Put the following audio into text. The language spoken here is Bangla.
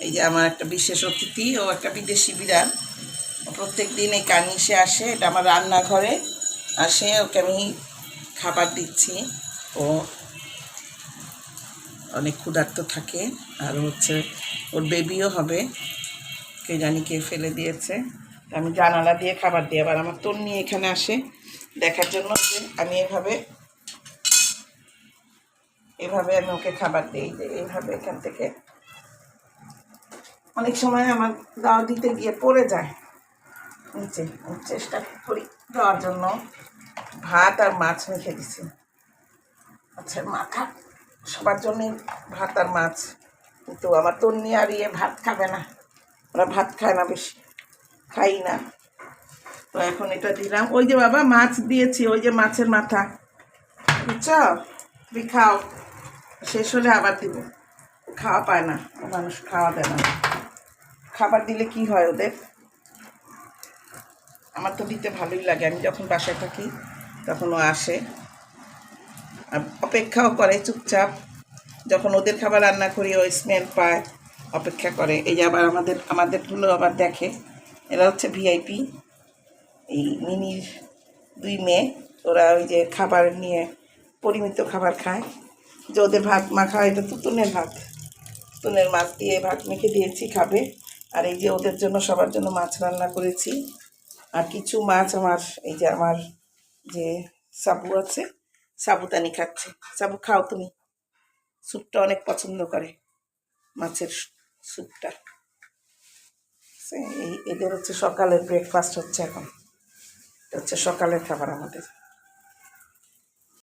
এই যে আমার একটা বিশেষ অতিথি, ও একটা বিদেশি বিড়াল। প্রত্যেক দিন এই কার্নিশে আসে, এটা আমার রান্নাঘরে আসে, ওকে আমি খাবার দিচ্ছি। ও অনেক ক্ষুধার্ত থাকে, আর হচ্ছে ওর বেবিও হবে, কে জানি কে ফেলে দিয়েছে। আমি জানালা দিয়ে খাবার দিই। আবার আমার তন্নি এখানে আসে দেখার জন্য যে আমি এভাবে আমি ওকে খাবার দিই, যে এইভাবে এখান থেকে অনেক সময় আমার দাওয়া দিতে গিয়ে পড়ে যায় নিচে। চেষ্টা করি দেওয়ার জন্য। ভাত আর মাছ মেখে দিছি, আচ্ছা মাথা সবার জন্যই ভাত আর মাছ। কিন্তু আমার তন্নি আর ভাত খাবে না, ওরা ভাত খায় না, বেশি খাই না। তো এখন এটা দিলাম। ওই যে বাবা মাছ দিয়েছি, ওই যে মাছের মাথা, বুঝছ? তুমি খাও, শেষ হলে আবার দিব। খাওয়া পায় না, মানুষ খাওয়া দেয় না। খাবার দিলে কি হয় ওদের? আমার তো দিতে ভালোই লাগে। আমি যখন বাসায় থাকি তখন ও আসে, অপেক্ষাও করে চুপচাপ। যখন ওদের খাবার রান্না করি ও স্মেল পায়, অপেক্ষা করে। এই যে আবার আমাদেরগুলো আবার দেখে। এরা হচ্ছে ভিআইপি, এই মিনির 2 মেয়ে। ওরা ওই যে খাবার নিয়ে পরিমিত খাবার খায়। যে ওদের ভাত মাখা, এটা তো তুনের ভাত, তুনের মাছ দিয়ে ভাত মেখে দিয়েছি, খাবে। আর এই যে ওদের জন্য সবার জন্য মাছ রান্না করেছি। আর কিছু মাছ এই যে আমার যে সাবু আছে, সাবুদানি খাচ্ছে। সাবু খাও তুমি, স্যুপটা অনেক পছন্দ করে, মাছের স্যুপটা। এদের হচ্ছে সকালের ব্রেকফাস্ট হচ্ছে এখন, এটা হচ্ছে সকালের খাবার আমাদের।